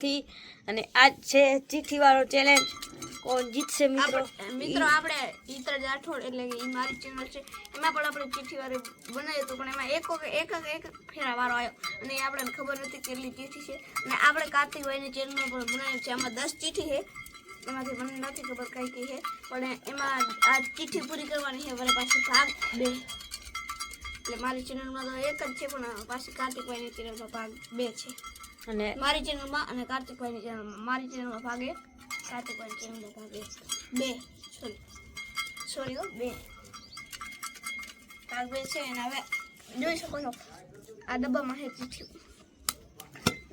थी અને આજ છે ચીઠી વાળો ચેલેન્જ કોણ જીતશે મિત્રો આપણે ઈતર રાઠોડ એટલે કે ઈ મારી ચેનલ છે એમાં પણ આપણે ચીઠી વાળો બનાવ્યો તો પણ એમાં એક ફેરા વારો આવ્યો અને આપણને ખબર નથી કેટલી ચીઠી છે અને આપણે કાર્તિકભાઈની ચેનલ પર બનાવ્યું છે આમાં 10 ચીઠી છે એમાંથી મને નથી ખબર કઈ છે પણ એમાં આ ચીઠી પૂરી કરવાની છે વરે પાછી ભાગ 2 એટલે મારી ચેનલમાં તો એક જ છે પણ પાછી કાર્તિકભાઈની ચેનલમાં ભાગ 2 છે અને મારી ચેનલમાં અને કાર્તિકભાઈની ચેનલમાં મારી ચેનલમાં ભાગ 1 કાર્તિકભાઈની ચેનલમાં ભાગ 2 સોરી 2 ભાગ 2 છે અને હવે જોઈ શકો છો આ ડબ્બામાં છે ચીઠી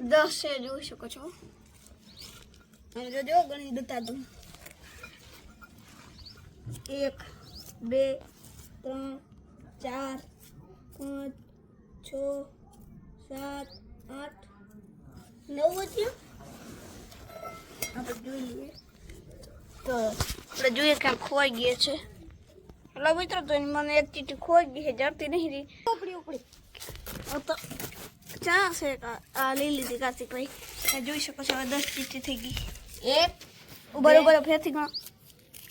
10 છે જોઈ શકો છો અને જો ગણી બતા દઉં 1 2 3 4 5 6 7 8 9 થયું આપણે જોઈ લઈએ તો આપણે જોઈએ કે ખોઈ ગઈ છે એટલે મિત્રો તો મને એક ચીઠી ખોઈ ગઈ છે જડતી નહીં રહી ઉપડી તો ચા છે આ લઈ લીધી કાર્તિકભાઈ જોઈ શકો છો 10 ચીઠી થઈ ગઈ એક બરોબર ફેરથી ગણો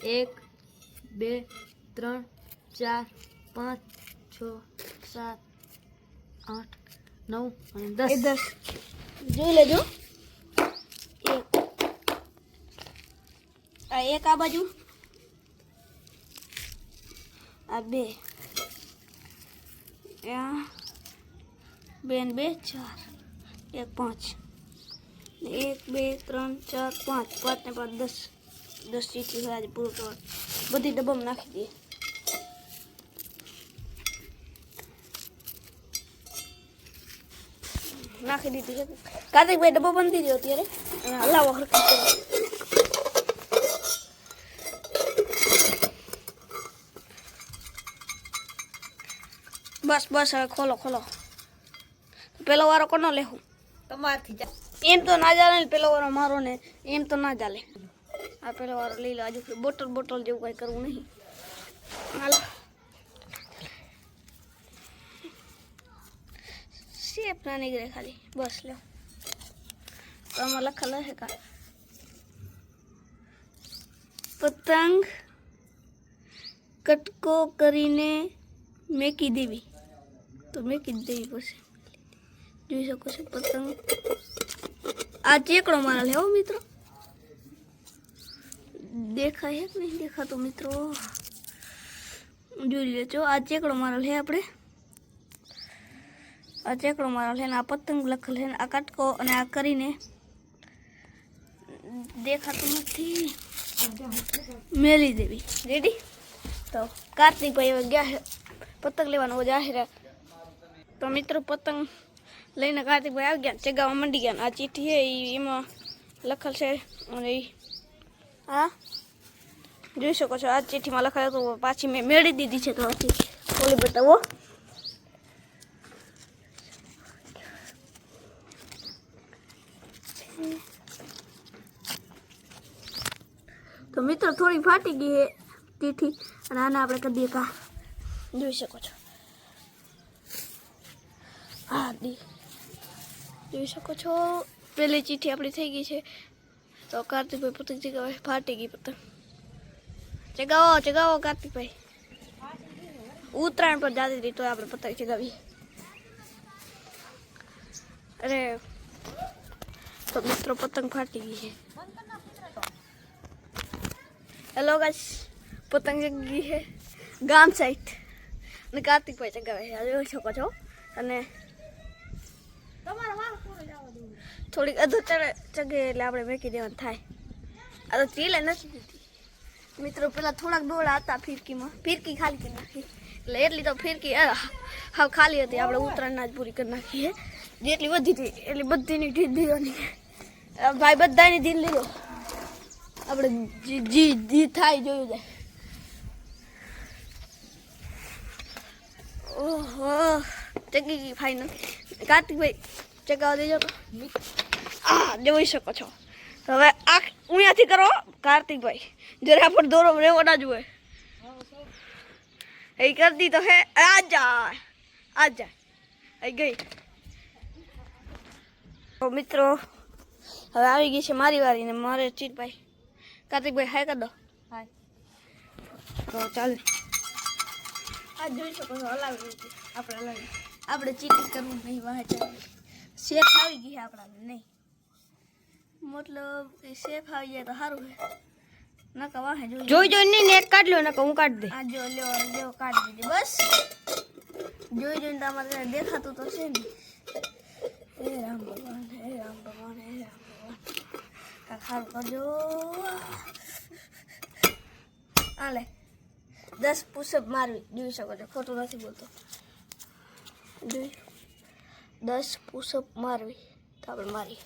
1 2 3 4 5 6 7 8 9 અને 10 જોઈ લેજો એક આ બાજુ આ 2 2 2 4 1 5 1 2 3 4 5 5 ને 5 10 ચીઠી હોય આજે પૂરું તો બધી ડબ્બામાં નાખી દઈએ નાખી દીધી છે કાર્તિકભાઈ ડબ્બો બંધ થઈ ગયો અત્યારે અને હલાવો હરખી બસ હવે ખોલો પેલો વારો કોનો લેવું તમારથી એમ તો ના ચાલે પેલો વારો મારો ને એમ તો ના ચાલે આ પેલો વારો લઈ લો આજુ બોટલ જેવું કઈ કરવું નહીં હાલો શેપ ના નીકળે ખાલી બસ લો તો આમાં લખેલા છે કા પતંગ કટકો કરીને મેકી દેવી તો મેકી દેવી પછી જોઈ શકો છો પતંગ આ ચેકડો મારા લેવો મિત્રો દેખાય છે કે નહીં દેખાતો મિત્રો જોઈ લેજો આ ચેકડો મારા લે આપણે આ ચેકડો મારા લે આ પતંગ લખેલ છે આ કટકો અને આ કરીને દેખાતું નથી મેલી દેવી રેડી તો કાર્તિકભાઈ હવે ગયા છે પતંગ લેવાનો જાહેર તો મિત્રો પતંગ લઈને કાર્તિકભાઈ આવી ગયા ચગાવવા માંડી ગયા આ ચીઠી છે એમાં લખેલ છે અને હા જોઈ શકો છો આ ચીઠીમાં લખાયું તો પાછી મેં મેળવી દીધી છે તો ખોલી બતાવો તો મિત્રો થોડી ફાટી ગઈ છે ચીઠી અને આને આપણે કરી દઈએ કા જોઈ શકો છો હા જોઈ શકો છો પેલી ચીઠી આપણી થઈ ગઈ છે તો કાર્તિકભાઈ પતંગ ચગાવે ફાટી ગઈ પતંગ ચગાવો કાર્તિકભાઈ ઉત્તરાયણ પર જાતી હતી તો આપણે પતંગ ચગાવીએ અરે તો મિત્રો પતંગ ફાટી ગઈ છે હેલો ગાઈસ પતંગ ચગી છે ગામ સાઈડ અને કાર્તિકભાઈ ચગાવે છે જોઈ શકો છો અને થોડીક અધૂર ચગે એટલે આપણે મેકી દેવાનું થાય આ તો ચીલે નથી દીધી મિત્રો પેલા થોડાક દોડા હતા ફિરકી ખાલી કરી નાખી એટલે એટલી તો ફિરકી હા ખાલી હતી આપણે ઉત્તરાયણના જ પૂરી કરી નાખી જેટલી વધી હતી એટલી બધીની ઢીલ દીધોની ભાઈ બધાની ઢીલ લીધો આપણે જી થાય જોયું જાય ઓહો ચગી ગઈ ફાઈનલ કાર્તિકભાઈ ચગાવ દેજો તો જોઈ શકો છો હવે આ અહીંયાથી કરો કાર્તિકભાઈ જરા પણ દોરો રેવો ના જોઈએ એ કરી દી તો હે આ જાય ગઈ તો મિત્રો હવે આવી ગઈ છે મારી વારી ને મારે ચીટભાઈ કાર્તિકભાઈ હાય કરી દો. હાય તો ચાલે. આ જોઈ શકો છો હલાવી દીધી આપણે ચીટિંગ કરવું નહીં વાહ ચાલે. શેફ આવી ગઈ છે આપણાને નહીં મતલબ કે શેફ આવી જાય તો સારું છે નકા વાહે જોઈ જોઈને નહીં એક કાઢ લો નકા હું કાઢ દે. આ જો લ્યો કાઢી દીધી બસ જોઈ જોઈને તમારે દેખાતું તો છે ને. હે રામ ભગવાન હે રામ ભગવાન હે રામ ભગવાન કાંઈક સારું કરજો. હાલે 10 પુશઅપ મારવી જોઈ શકો છો ખોટું નથી બોલતો. જોઈ 10 પુશઅપ મારવી તો આપણે મારીએ.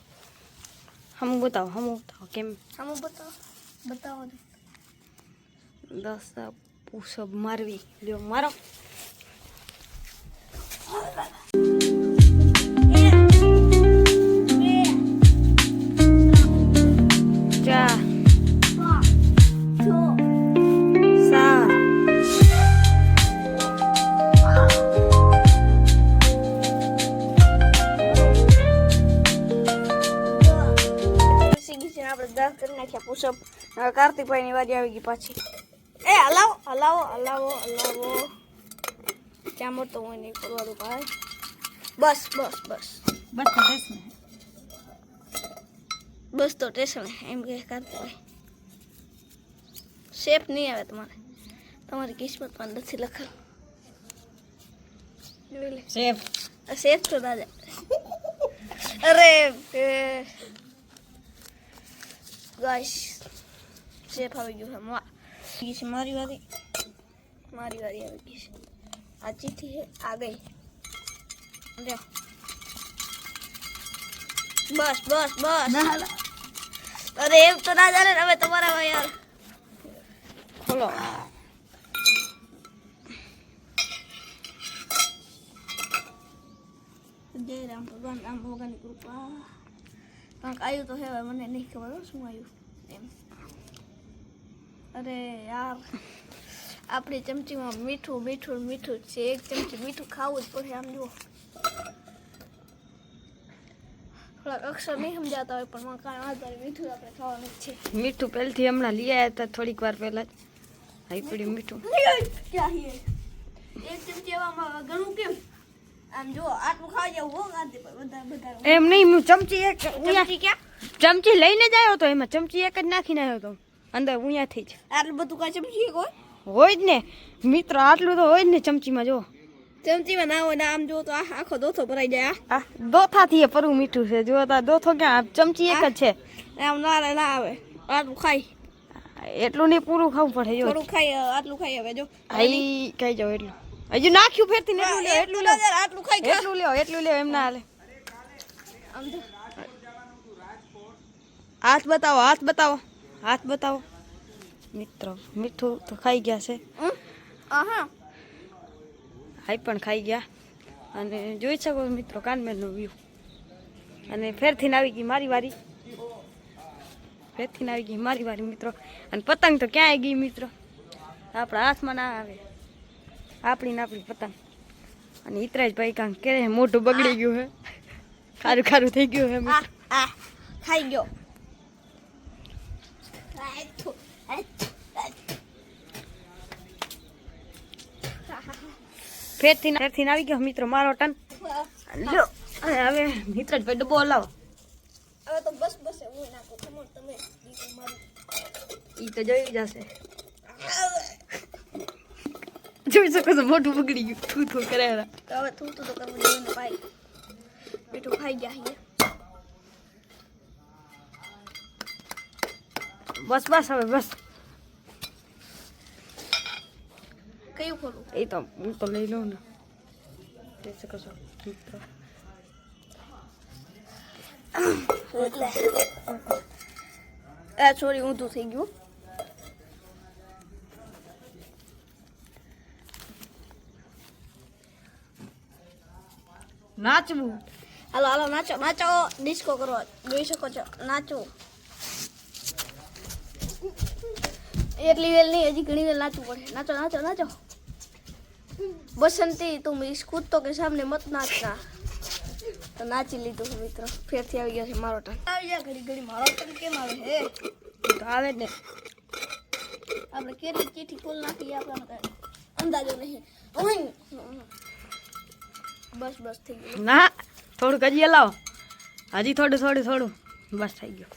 હમ બતાવો કેમ સામું બતાવો ને 10 પુશઅપ મારવી લ્યો મારો. ચા સા સીગી છે આપણે 10 કરી નાખ્યા પુશઅપ. હવે કાર્તિકભાઈની વારી આવી ગઈ પાછી. એ હલાવો ત્યાં મોટો હોય નહીં કરવા દો ભાઈ. બસ તો ટેન્શન એમ કે કાર્તિકભાઈ શેપ નહીં આવે તમારી કિસ્મતમાં નથી લખેલું. જોઈ લે શેપ તો દાદા. અરે ગાઈસ શેપ આવી ગયું છે મારી વારી આવી ગઈ છે. આ ચીઠી છે આ ગઈ લ્યો. બસ અરે એમ તો ના ચાલે ને હવે તમારા યાર ખોલો. જય રામ ભગવાનની કૃપા. કંઈક આવ્યું તો હવે મને નહીં ખબર શું આવ્યું એમ. અરે યાર આપણી ચમચીમાં મીઠું છે. એક ચમચી મીઠું ખાવું જ પડે. આમ જુઓ થોડાક અક્ષર નહીં સમજાતા હોય પણ કાંઈ વાંધો નહીં મીઠું આપણે ખાવાનું જ છે. મીઠું પહેલથી હમણાં લઈ આવ્યા હતા થોડીક વાર પહેલા જ આવી પડ્યું મીઠું. એક ચમચી એવામાં ઘણું કેમ આમ જો આટલું ખાઈ જવું હો ગાંધી પર બધા એમ નહીં હું ચમચી એક ચમચી ક્યાં ચમચી લઈને જ આવ્યો હતો એમાં ચમચી એક જ નાખીને આવ્યો હતો અંદર ઉયાથી જ. આટલું બધું કાંઈ ચમચી એક હોય જ ને મિત્ર આટલું તો હોય જ ને ચમચીમાં જો. ચમચીમાં ના હોય ને આમ જો તો આખો દોથો ભરાઈ જાય. આ દોથાથી એ પરવું મીઠું છે જો તા દોથો ક્યાં ચમચી એક જ છે. આમ ના આવે આટલું ખાઈ એટલું નહીં પૂરું ખાવું પડે જો થોડું ખાઈ આટલું ખાઈ હવે જો આઈ કઈ જાવ એટલું હજુ નાખ્યું ફેરથી ને એટલું લ્યો આટલું ખાઈ એટલું લ્યો એમ ના હાલે. આમ જો હાથ બતાવો મિત્રો મીઠું તો ખાઈ ગયા છે. આહા હાઈ પણ ખાઈ ગયા અને જોઈ શકો મિત્રો કાનમેરનો વ્યૂ. અને ફેરથી આવી ગઈ મારી વારી મિત્રો. અને પતંગ તો ક્યાંય ગઈ મિત્રો આપણા હાથમાં ના આવે આપણી પતંગ. અને હિતરાજભાઈ કાંક કે મોઢું બગડી ગયું હે ખારું થઈ ગયું હે મિત્રો. ખાઈ ગયો ફેરથી આવી ગયો મિત્રો મારો ટન. લો હવે હિતરાજભાઈ ડબ્બો લાવો. હવે તો બસ હું નાખો તમે ઈ તો જોઈ જશે. જોઈ શકો છો મોઢું બગડી ગયું થૂ કરાયેલા. તો હવે તું તો કરવું જોઈએ ને ભાઈ. બેટું ખાઈ ગયા હે. બસ હવે બસ. કયું ખોલું એ તો હું તો લઈ લઉં ને. જોઈ શકો છો મિત્રો. સોરી ઊંધું થઈ ગયું. નાચવું હાલો નાચો ડિસ્કો કરો જોઈ શકો છો નાચો. એટલી વેલ નહીં હજી ઘણી વેલ નાચવું પડે. નાચો बसंती तुम इस कुत्तों के सामने मत नाचना. તો નાચી લીધું મિત્રો. ફેરથી આવી ગયો છે મારો ટર્ન. આવી જાય ઘડી ઘડી મારો ટર્ન કેમ આવે હે? તો આવે જ ને. આપણે કેટલી ચીઠી ખોલ નાખી આપણને કઈ અંદાજો નહીં. ઓય. બસ બસ થઈ ગયું. ના થોડુંક હજી હલાવો. હજી થોડું બસ થઈ ગયું.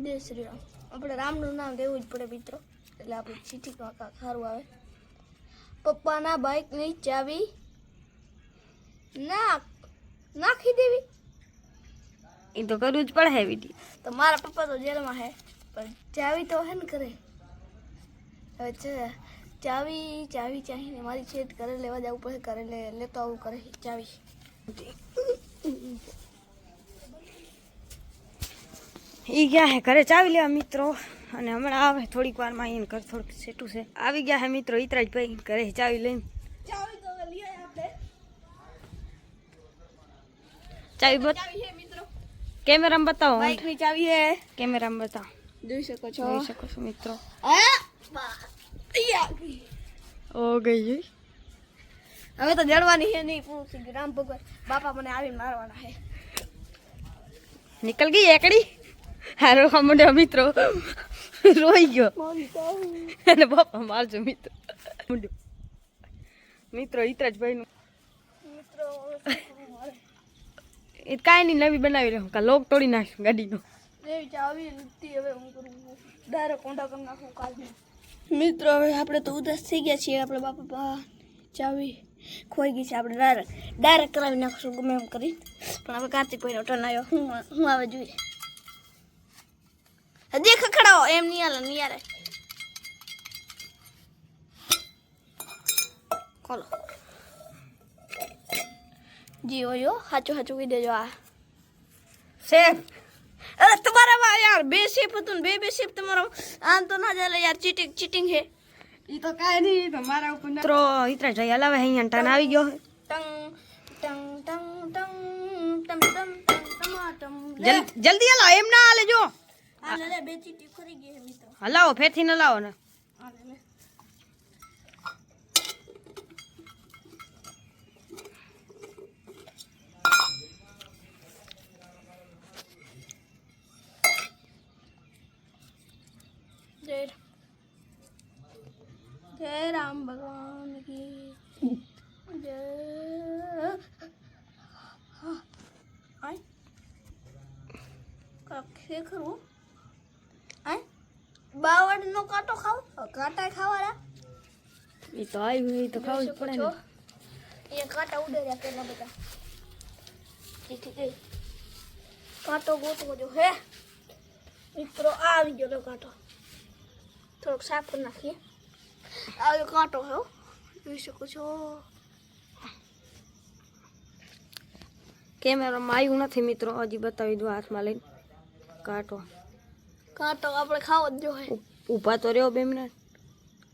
જય શ્રી રામ. આપણે રામનું નામ લેવું જ પડે મિત્રો, એટલે આપણે ચીઠી કાકા સારું આવે. પપ્પાના બાઇકની ચાવી નાખી દેવી. એ તો કરવું જ પડે હે વિધિ. તો મારા પપ્પા તો જેલમાં હે, પણ ચાવી તો હે ને કરે. હવે ચાવી ચાહીને મારી છેટ ઘરે લેવા જવું પડે. ઘરે લેતો આવું કરે ચાવી. એ ગયા હે ઘરે ચાવી લેવા મિત્રો, અને હમણાં આવે થોડીક વારમાં. એને ઘર થોડુંક સેટું છે. આવી ગયા હે મિત્રો ઈતરાજ ભાઈ ઘરે ચાવી લઈને. ચાવી તો લઈ આયા આપણે. ચાવી હે મિત્રો, કેમેરામાં બતાવો. બાઇકની ચાવી હે. કેમેરામાં બતાવો. જોઈ શકો છો. જોઈ શકો છો મિત્રો. ઓ ગઈ. હવે તો જડવાની છે નહીં. પૂરું થઈ ગયું. રામ ભગવાન બાપા મને આવીને મારવાના છે. નીકળ ગઈ એકડી. હારો ખમડે મિત્રો રોઈ ગયો. અને બાપા મારજો મિત્રો. મિત્રો ઈતરાજભાઈ નું મિત્રો એ કાંઈ નહીં, નવી બનાવી રહ્યો. કા લોક તોડી નાખ્યું ગાડીનો. એવી ચાવી નથી. હવે હું કરું ડાયરેક્ટ કોંડા કરી નાખું કાલની. મિત્રો હવે આપણે તો ઉદાસ થઈ ગયા છીએ. આપણે બાપા ચાવી ખોઈ ગઈ છે. આપણે ડાયરેક્ટ કરાવી નાખશું ગમે એમ કરી. પણ હવે કાર્તિકભાઈનો ટર્ન આવ્યો. હું આવે જોઈએ. હજી ખખડાવો એમ નહીં હાલે. ખોલો જી ઓયો સાચું કહી દેજો. આ સેફ. અરે તમારામાં યાર બે શેપ હતું ને બે શેપ તમારો. આમ તો ના ચાલે યાર. ચીટિંગ છે. ઈ તો કાંઈ નહીં. તો મારા ઉપર મિત્રો ઈતરાજભાઈ હલાવે. અહીંયા ટર્ન આવી ગયો. ટંગ ટંગ ટંગ ટંગ ટમ ટમ ટમ ટમાટમ. જલ્દી હલાવો. એમ ના હાલે. જો આ લે બે ચીટી ખરી ગઈ છે મિત્રો. હલાવો ફેરથી ન લાવો ને. આ લે जय राम भगवान की जय. आय કાખે ખરું. આય બાવળનો કાંટો ખાવ. કાંટા ખાવાના એ તો આવ્યું. એ તો ખાવું જ પડે ને. એ કાંટા ઉડે રહ્યા કેટલા બધા. ઠીક કાંટો ગોતવો જો હે મિત્રો. આ આવી ગયો કાંટો. થોડોક સાફ કરી નાખીએ. આ કાંટો હે, જોઈ શકો છો. કેમેરામાં આવ્યું નથી મિત્રો. હજી બતાવી દઉં હાથમાં લઈને. કાંટો આપણે ખાવો જ જોઈએ. ઊભા તો રહ્યો 2 મિનિટ.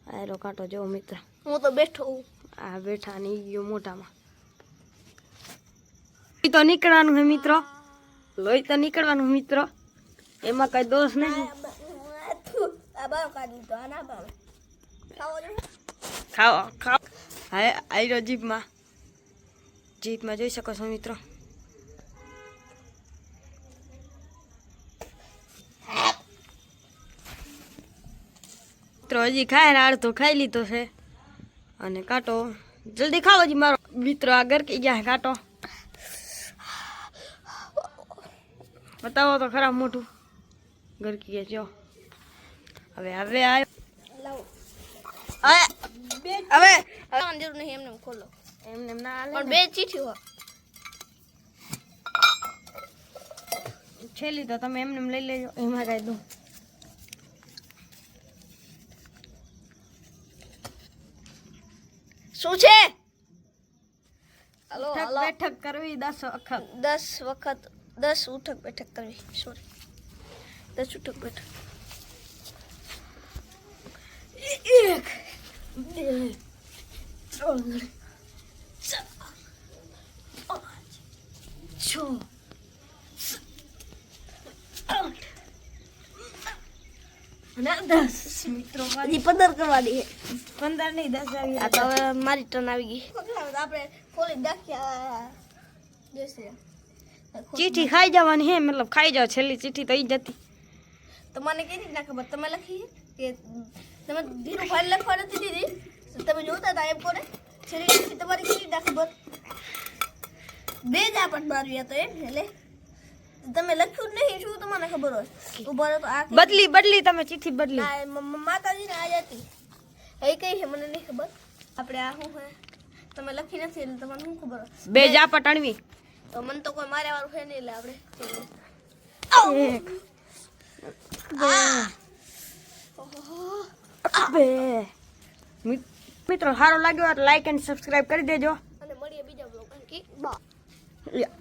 આયરો કાંટો જો મિત્ર. હું તો બેઠો હું. આ બેઠા ને ઈ ગયો મોટામાં. લોહી તો નીકળવાનું હે મિત્રો. લોહી તો નીકળવાનું મિત્રો. એમાં કઈ દોષ નહીં. આ બાર કાઢી તો આ ના ભાવે. ખાવો જોઈએ. ખાઓ. હા આયરો જીભમાં જોઈ શકો છો મિત્રો. મિત્રો હજી ખાય ને અડધો ખાઈ લીધો છે. અને કાંટો જલ્દી ખાવો જી મારો મિત્રો. આ ગરકી ગયા કાંટો. બતાવો તો ખરાબ મોટું ગરકી ગયા. જો હવે આવ્યો. લાવો. હવે જરૂર નહીં. એમને ખોલો. એમને ના હાલે. પણ બે ચીઠી હોય. છેલ્લી તો તમે એમને લઈ લેજો. એમાં કઈ દઉં. શું છે? હાલો હાલો. બેઠક કરવી 10 વખત. 10 વખત 10 ઉઠક બેઠક કરવી. સોરી 10 ઉઠક બેઠક. 1 2 3 4 5 6 અને 10 મિત્રો હજી 15 કરવાની છે 15 નહીં 10 આવી આ તો હવે મારી ટર્ન આવી ગઈ આપણે ખોલી નાખ્યા જોઈશે ચીઠી ખાઈ જવાની હે મતલબ ખાઈ જાવ છેલ્લી ચીઠી તો ઈ જતી તો મને કેવી રીતના ખબર તમે લખી કે તમે ધીરું ફાઇલ લખવા નથી દીધી તો તમે જોતા હતા એમ કોને છેલ્લી ચીઠી તમારી કેવી રીતના ખબર બે જ આપણ માર્યા તો એમ એટલે તમે લખ્યું જ નહીં શું તમને ખબર હોય ઉભા રહો તો આ બદલી તમે ચીઠી બદલી માતાજીને આ હતી એ કઈ છે મને નહીં ખબર આપણે આ શું છે તમે લખી નથી એટલે તમને શું ખબર હોય બે જાપટ અણવી તો મને તો કોઈ મારે વાળું છે નહીં એટલે આપણે એક બે મિત્રો સારો લાગ્યો હોય તો લાઈક એન્ડ સબસ્ક્રાઇબ કરી દેજો અને મળીએ બીજા બ્લોગ કે બા યા.